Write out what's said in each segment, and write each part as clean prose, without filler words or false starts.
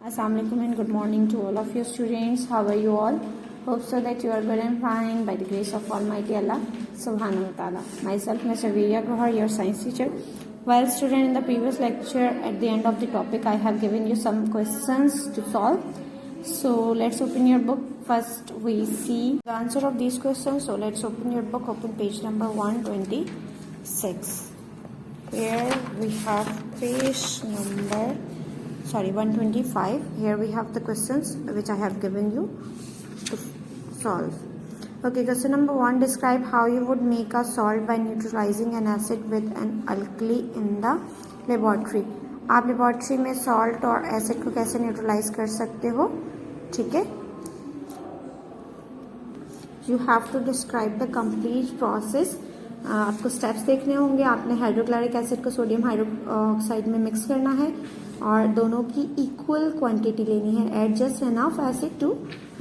Assalamu alaikum and good morning to all of you students. How are you all? Hope so that you are good and fine by the grace of Almighty Allah Subhanahu wa Ta'ala. Myself, Mr. Virya Gohar, your science teacher. Well, student, in the previous lecture, at the end of the topic, I have given you some questions to solve. So let's open your book. First, we see the answer of these questions. So let's open your book. Open page number 126. Here we have page number 125. Here we have the questions which I have given you to solve. Okay, question number 1. Describe how you would make a salt by neutralizing an acid with an alkali in the laboratory. आप laboratory में salt और acid को कैसे neutralise कर सकते हो? ठीक है, you have to describe the complete process. आपको स्टेप्स देखने होंगे. आपने हाइड्रोक्लोरिक एसिड को सोडियम हाइड्रोक्साइड में मिक्स करना है और दोनों की इक्वल क्वांटिटी लेनी है. Add just enough acid to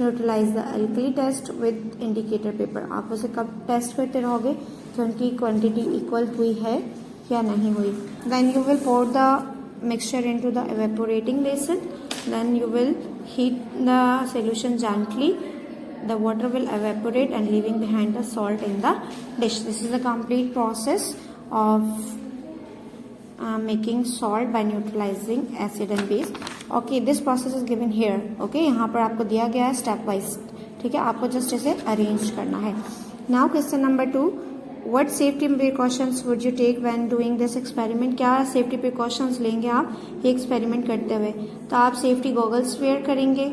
neutralise the alkali. Test with indicator paper. आप उसे कब टेस्ट करते रहोगे कि उनकी क्वांटिटी इक्वल हुई है या नहीं हुई. Then you will pour the mixture into the evaporating basin. Then you will heat the solution gently. The water will evaporate and leaving behind the salt in the dish. This is the complete process of making salt by neutralizing acid and base. Okay, this process is given here. Okay, यहाँ पर आपको दिया गया है step wise. ठीक है, आपको just इसे arrange करना है. Now question number 2. What safety precautions would you take when doing this experiment? क्या safety precautions लेंगे आप ये experiment करते हुए? तो आप safety goggles wear करेंगे.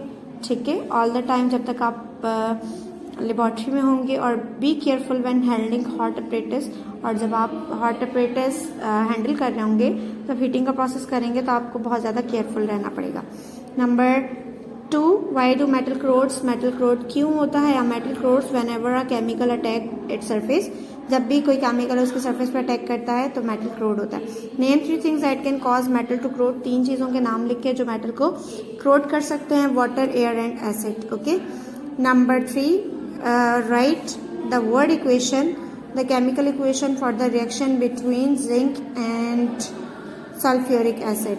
ठीक है, all the time जब तक आप लेबॉर्ट्री में होंगे. और be careful when handling hot apparatus. और जब आप hot apparatus हैंडल कर रहे होंगे तब हीटिंग का प्रोसेस करेंगे तो आपको बहुत ज़्यादा केयरफुल रहना पड़ेगा. Number 2. Why do metal corrodes. Metal corrode क्यों होता है? या metal corrodes whenever a chemical attack it surface. जब भी कोई केमिकल उसके सरफेस पर अटैक करता है तो मेटल क्रोड होता है. Name 3 things that can cause metal to corrode. 3 चीज़ों के नाम लिखे जो मेटल को क्रोड कर सकते हैं. Water, air and acid. Okay. Number 3. Right the word equation, the chemical equation for the reaction between zinc and sulphuric acid.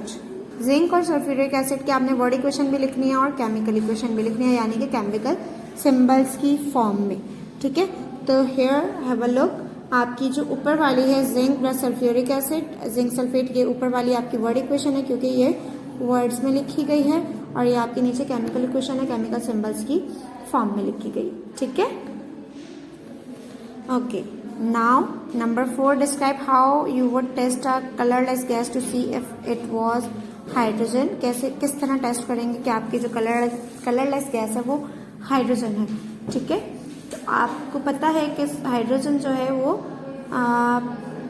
Zinc और सल्फ्यूरिक एसिड की आपने वर्ड इक्वेशन भी लिखनी है और केमिकल इक्वेशन भी लिखनी है, यानी कि केमिकल सिंबल्स की फॉर्म में. ठीक है, तो हेयर हैव अ लुक. आपकी जो ऊपर वाली है zinc plus sulphuric acid, zinc sulphate, ये ऊपर वाली आपकी वर्ड इक्वेशन है क्योंकि ये वर्ड्स में लिखी गई है. और ये आपके नीचे केमिकल इक्वेशन है, केमिकल सिंबल्स की फॉर्म में लिखी गई. ठीक है. Okay, now number 4. Describe how you would test a colourless gas to see if it was hydrogen. कैसे, किस तरह टेस्ट करेंगे कि आपकी जो कलरलेस गैस है वो हाइड्रोजन है. ठीक है, तो आपको पता है कि हाइड्रोजन जो है वो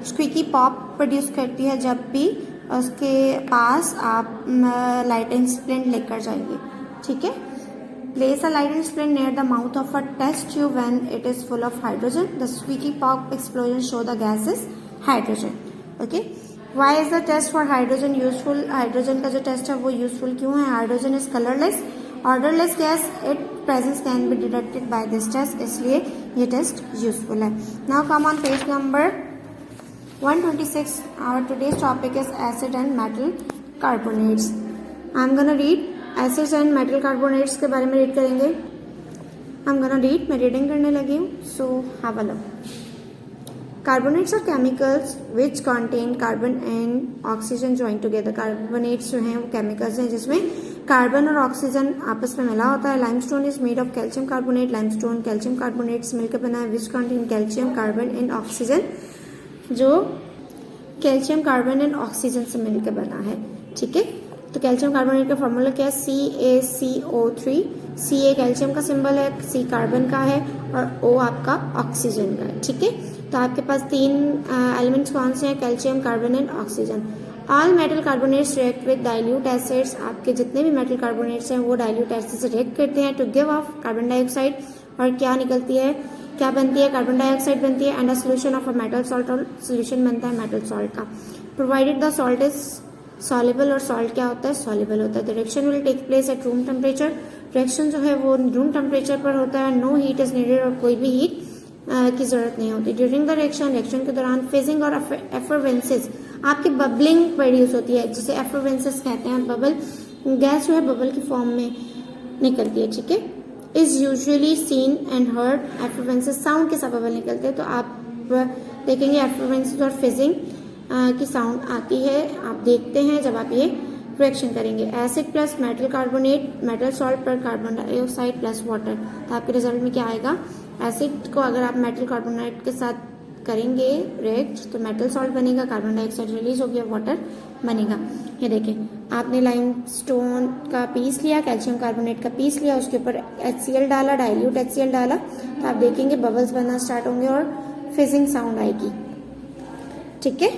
स्क्वीकी पॉप प्रोड्यूस करती है जब भी उसके पास आप लाइटेंस स्प्लिंट लेकर जाएंगे. ठीक है. Place a lightens splint near the mouth of a test tube when it is full of hydrogen. The squeaky pop explosion show the gas is hydrogen. Okay. Why is the test for hydrogen useful. Hydrogen का जो test है वो useful क्यों है? Hydrogen is colourless, odourless gas. It presence can be detected by this test, इसलिए ये test useful है. Now come on page number 126. Our today's topic is acid and metal carbonates. I am gonna read acids and metal carbonates के बारे में read करेंगे. I am gonna read, मैं reading करने लगी हूँ. So have a look. Carbonates are chemicals which contain carbon and oxygen join together. Carbonates जो हैं वो केमिकल्स हैं जिसमें कार्बन और ऑक्सीजन आपस में मिला होता है. Limestone is made of calcium carbonate. Limestone calcium carbonate से मिलकर बना है which contain calcium, carbon and oxygen, जो कैल्शियम, कार्बन एंड ऑक्सीजन से मिलकर बना है. ठीक है, तो कैल्शियम कार्बोनेट का फॉर्मूला क्या है? CaCO3. Ca कैल्शियम का सिंबल है, C कार्बन का है और O आपका ऑक्सीजन का है. ठीक है, तो आपके पास 3 एलिमेंट्स कौन से हैं? Calcium, carbon and oxygen. All metal carbonates react with dilute acids. आपके जितने भी मेटल कार्बोनेट्स हैं वो डाइल्यूट एसिड से रिएक्ट करते हैं to give off carbon dioxide. और क्या निकलती है, क्या बनती है? कार्बन डाइऑक्साइड बनती है. And a solution of a metal salt. और सोल्यूशन बनता है मेटल सॉल्ट का. Provided the salt is soluble. और सॉल्ट क्या होता है? सॉल्युबल होता है. The reaction will take place at room temperature. Reaction जो है वो रूम टेम्परेचर पर होता है. No heat is needed. और कोई भी हीट की जरूरत नहीं होती. ड्यूरिंग द रिएक्शन के दौरान फिजिंग और एफरवेंसेस, आपकी बबलिंग प्रोड्यूस होती है जिसे एफरवेंसेस कहते हैं. बबल गैस जो है बबल की फॉर्म में निकलती है, ठीक है। Is usually seen and heard effluences, sound के साथ बबल निकलते हैं, तो आप देखेंगे एफ्लुएंसेस और फिजिंग की साउंड आती है, आप देखते हैं जब आप ये रिएक्शन करेंगे। Acid plus metal carbonate, metal salt पर कार्बन डाइऑक्साइड प्लस वाटर, तो आपके रिजल्ट में क्या आएगा, एसिड को अगर आप मेटल कार्बोनेट के साथ करेंगे रिएक्ट तो मेटल सॉल्ट बनेगा, कार्बन डाइऑक्साइड रिलीज हो गया, वाटर बनेगा। ये देखें, आपने लाइमस्टोन का पीस लिया, कैल्शियम कार्बोनेट का पीस लिया, उसके ऊपर HCl डाला, डाइल्यूट HCl डाला, तो आप देखेंगे बबल्स बनना स्टार्ट होंगे और फिजिंग साउंड आएगी, ठीक है।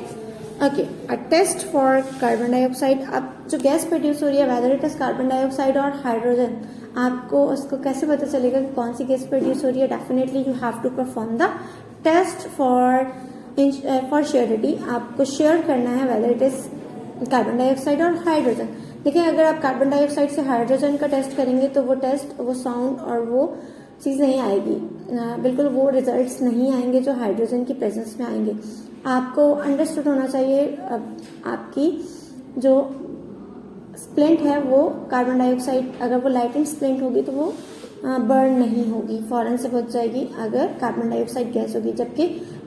Okay, a test for carbon dioxide. अब जो गैस प्रोड्यूस हो रही है whether it is carbon dioxide और हाइड्रोजन, आपको उसको कैसे पता चलेगा कि कौन सी गैस प्रोड्यूस हो रही है। Definitely you have to perform the test for surety, आपको श्योर करना है whether it is carbon dioxide और हाइड्रोजन। देखिए, अगर आप कार्बन डाइऑक्साइड से हाइड्रोजन का टेस्ट करेंगे तो वो टेस्ट, वो साउंड और वो चीज नहीं आएगी, बिल्कुल वो रिजल्ट्स नहीं आएंगे जो हाइड्रोजन की प्रेजेंस में आएंगे। आपको अंडरस्टूड होना चाहिए, आपकी जो स्प्लिंट है वो कार्बन डाइऑक्साइड, अगर वो लाइटेंट स्प्लिंट होगी तो वो बर्न नहीं होगी, फौरन से बुझ जाएगी अगर कार्बन डाइऑक्साइड गैस होगी, जबकि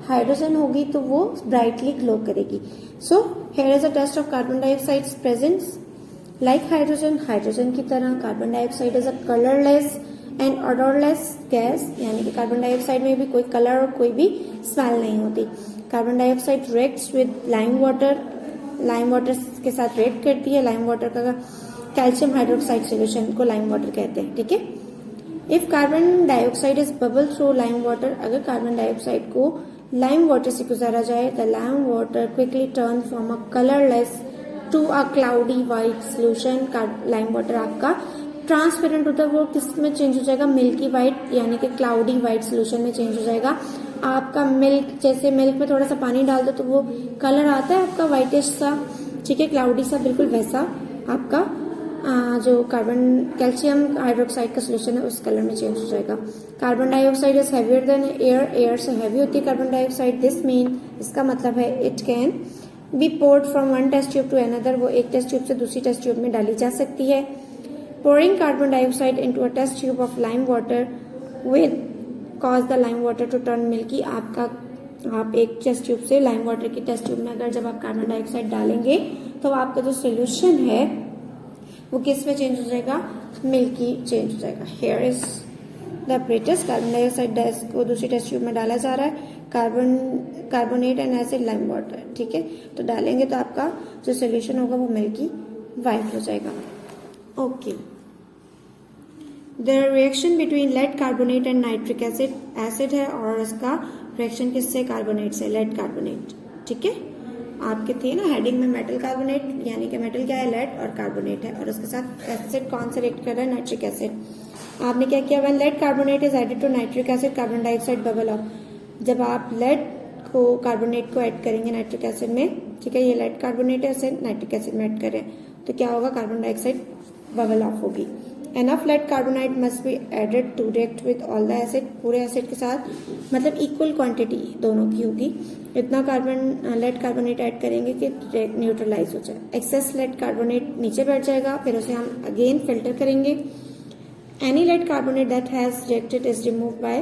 हाइड्रोजन होगी तो वो ब्राइटली ग्लो करेगी। So here is a test of carbon dioxide presence like hydrogen, hydrogen की तरह carbon dioxide is a colourless and odourless gas, यानी कि कार्बन डाइऑक्साइड में भी कोई कलर और कोई भी स्मेल नहीं होती। Carbon dioxide reacts with lime water, lime water के साथ रिएक्ट करती है, लाइम वाटर का कैल्शियम हाइड्रोक्साइड सोल्यूशन को लाइम वाटर कहते हैं, ठीक है। If carbon dioxide is bubble through lime water, अगर कार्बन डाइऑक्साइड को लाइम वाटर से गुजारा जाए, the lime water quickly turn from a colourless to a cloudy white solution. Lime water आपका ट्रांसपेरेंट होता है, वो किस में चेंज हो जाएगा, मिल्की व्हाइट यानी कि क्लाउडी व्हाइट सोल्यूशन में चेंज हो जाएगा। आपका मिल्क, जैसे मिल्क में थोड़ा सा पानी डाल दो तो वो कलर आता है आपका व्हाइटिश सा, ठीक है, क्लाउडी सा, बिल्कुल वैसा आपका जो कार्बन कैल्शियम हाइड्रोक्साइड का सोल्यूशन है उस कलर में चेंज हो जाएगा। Carbon dioxide is heavier than air, air से हैवी होती है कार्बन डाइऑक्साइड। दिस मीन, इसका मतलब है it can be poured from one test tube to another, वो एक टेस्ट ट्यूब से दूसरी टेस्ट ट्यूब में डाली जा सकती है। pouring carbon dioxide into a test tube of lime water will cause the lime water to turn milky। आप एक टेस्ट ट्यूब से लाइम वाटर की टेस्ट ट्यूब में अगर जब आप कार्बन डाइऑक्साइड डालेंगे तो आपका जो सोल्यूशन है वो किस में चेंज हो जाएगा, मिल्की चेंज हो जाएगा। Here is the apparatus, carbon dioxide को दूसरी टेस्ट ट्यूब में डाला जा रहा है, carbonate and acid lime water, ठीक है। तो डालेंगे तो आपका जो सोल्यूशन होगा वो मिल्की वाइट हो जाएगा। Okay, there reaction between lead carbonate and nitric acid, acid है और इसका रिएक्शन किससे, कार्बोनेट से, लेड कार्बोनेट, ठीक है। आपके थे ना हेडिंग में मेटल कार्बोनेट, यानी कि मेटल क्या है, लेड, और कार्बोनेट है, और उसके साथ एसिड कौन सा रिएक्ट कर रहा है, नाइट्रिक एसिड। आपने क्या किया, when lead carbonate is added to nitric acid carbon dioxide bubble off, जब आप लेड को कार्बोनेट को ऐड करेंगे नाइट्रिक एसिड में, ठीक है, ये लेड कार्बोनेट है, इसे नाइट्रिक एसिड में ऐड करें तो क्या होगा, कार्बन डाइऑक्साइड बबल ऑफ होगी। Enough lead carbonate must be added to react with all the acid, पूरे एसिड के साथ, मतलब इक्वल क्वांटिटी दोनों की होगी, इतना कार्बन लेड कार्बोनेट ऐड करेंगे कि न्यूट्रलाइज हो जाए। एक्सेस लेड कार्बोनेट नीचे बैठ जाएगा, फिर उसे हम अगेन फिल्टर करेंगे। Any lead carbonate that has reacted is remove by,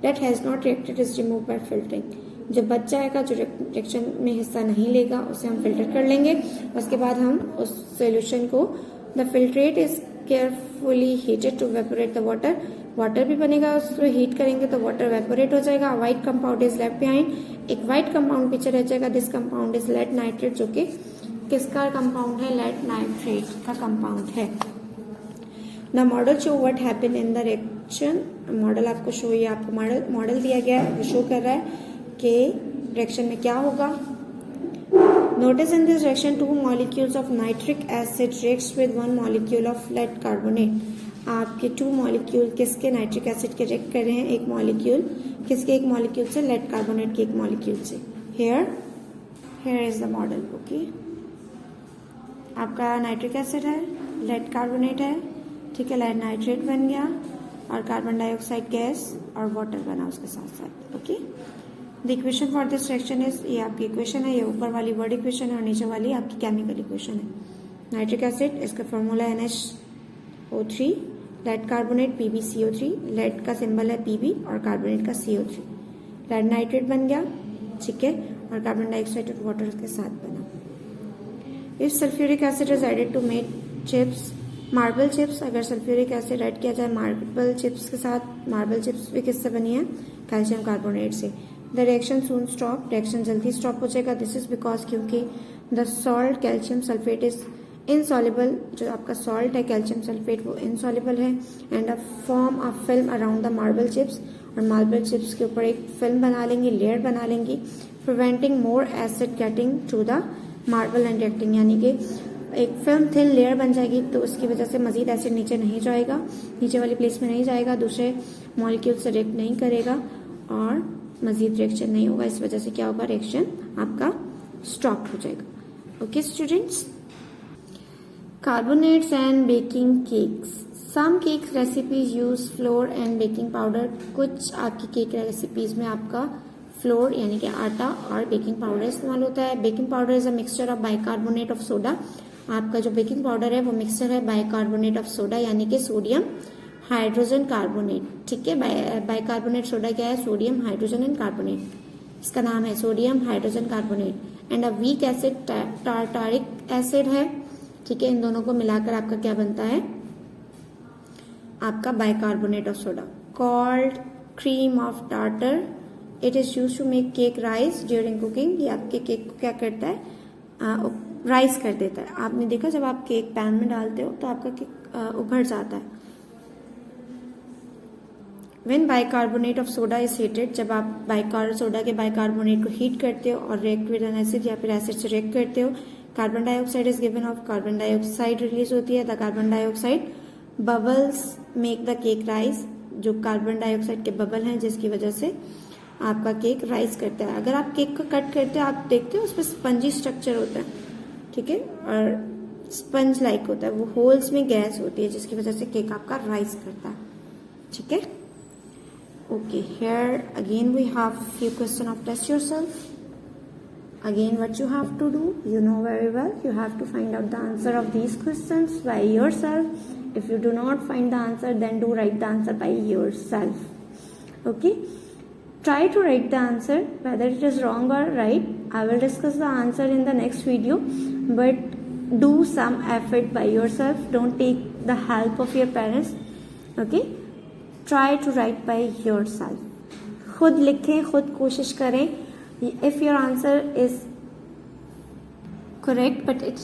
that has not reacted is remove by filtering, जो बच जाएगा, जो रिएक्शन में हिस्सा नहीं लेगा उसे हम फिल्टर कर लेंगे। उसके बाद हम उस सोल्यूशन को, the filtrate is carefully heated to evaporate the water, water भी बनेगा, उसको हीट करेंगे तो वाटर वेपोरेट हो जाएगा। White compound is left behind, एक व्हाइट कंपाउंड पीछे रह जाएगा। This compound is lead nitrate, जो कि किसका कंपाउंड है, लेड नाइट्रेट का कंपाउंड है। The model show what happened in the reaction, model आपको शो, ये आपको मॉडल दिया गया है, वो शो कर रहा है कि रिएक्शन में क्या होगा। Notice in this reaction 2 molecules of nitric acid reacts with 1 molecule of lead carbonate। आपके 2 मॉलिक्यूल किसके, नाइट्रिक एसिड के रिएक्ट कर रहे हैं, एक मॉलिक्यूल किसके, एक मॉलिक्यूल से, लेड कार्बोनेट के एक मॉलिक्यूल से। here is the model, okay. आपका नाइट्रिक एसिड है, लेड कार्बोनेट है, ठीक है, लेड नाइट्रेट बन गया और कार्बन डाइऑक्साइड गैस और वाटर बना उसके साथ साथ, okay. The equation for this reaction is, ये आपकी इक्वेशन है, ये ऊपर वाली वर्ड इक्वेशन है और नीचे वाली आपकी केमिकल इक्वेशन है, नाइट्रिक एसिड, इसका formula NaCO3, lead carbonate PbCO3, lead का सिंबल है Pb और कार्बोनेट का CO3, लेड नाइट्रेट बन गया, ठीक है, और कार्बन डाइऑक्साइड और वाटर के साथ बना। If sulphuric acid is added to make chips, marble chips, अगर सल्फ्यूरिक एसिड ऐड किया जाए मार्बल चिप्स के साथ, मार्बल चिप्स भी किससे बनी है, कैल्शियम कार्बोनेट से, the reaction soon stop, reaction जल्दी स्टॉप हो जाएगा, दिस इज बिकॉज क्योंकि the salt calcium sulphate is insoluble, जो आपका सॉल्ट है कैल्शियम सल्फेट वो इनसॉल्युबल है, and a form a film around the marble chips, और मार्बल चिप्स के ऊपर एक फिल्म बना लेंगी, लेयर बना लेंगी, preventing more acid getting to the marble and reacting, यानी कि एक फिल्म थिन लेयर बन जाएगी तो उसकी वजह से मजीद एसिड नीचे नहीं जाएगा, नीचे वाली प्लेस में नहीं जाएगा, दूसरे मॉलिक्यूल से रिएक्ट नहीं करेगा और मजीद रिएक्शन नहीं होगा, इस वजह से क्या होगा, रिएक्शन आपका स्टॉप हो जाएगा। Okay students, carbonates and baking cakes, some cake recipes use flour and baking powder, कुछ आपकी केक रेसिपीज में आपका फ्लोर यानी कि आटा और बेकिंग पाउडर इस्तेमाल होता है। Baking powder is a mixture of bicarbonate of soda, आपका जो बेकिंग पाउडर है वो मिक्सचर है बाइकार्बोनेट ऑफ सोडा यानी कि सोडियम हाइड्रोजन कार्बोनेट, ठीक है। बाइकार्बोनेट सोडा क्या है, सोडियम हाइड्रोजन एंड कार्बोनेट, इसका नाम है sodium hydrogen carbonate, and a weak acid tartaric acid है, ठीक है। इन दोनों को मिलाकर आपका क्या बनता है, आपका bicarbonate of soda, called cream of tartar, it is use to make cake rise during cooking, ये आपके केक को क्या करता है, राइस कर देता है। आपने देखा जब आप केक पैन में डालते हो तो आपका केक उभर जाता है। When bicarbonate of soda is heated, जब आप सोडा के बाइकार्बोनेट को हीट करते हो और रिएक्ट विद एन एसिड या फिर एसिड से रिएक्ट करते हो, carbon dioxide is given of, carbon dioxide release होती है, the carbon dioxide bubbles make the cake rice, जो कार्बन डाइऑक्साइड के बबल हैं जिसकी वजह से आपका केक राइस करता है। अगर आप केक को कट करते हो आप देखते हो उसमें स्पंजी स्ट्रक्चर होता है, ठीक है, और स्पंज लाइक होता है, वो होल्स में गैस होती है जिसकी वजह से केक आपका राइस करता है, ठीक है। Okay, here again we have few question of test yourself. Again, what you have to do, you know very well, you have to find out the answer of these questions by yourself. If you do not find the answer, then do write the answer by yourself. Okay, try to write the answer, whether it is wrong or right. I will discuss the answer in the next video, but do some effort by yourself. Don't take the help of your parents. Okay. Try to write by yourself. खुद लिखें, खुद कोशिश करें. If your answer is correct but it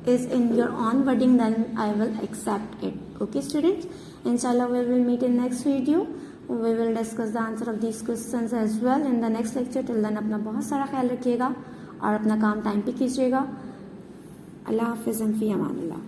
is in your own wording, then I will accept it. Okay students, inshallah we will meet in next video. We will discuss the answer of these questions as well in the next lecture. Till then अपना बहुत सारा ख्याल रखिएगा और अपना काम time पे कीजिएगा. अल्लाह हाफिज़, फी अमान अल्लाह.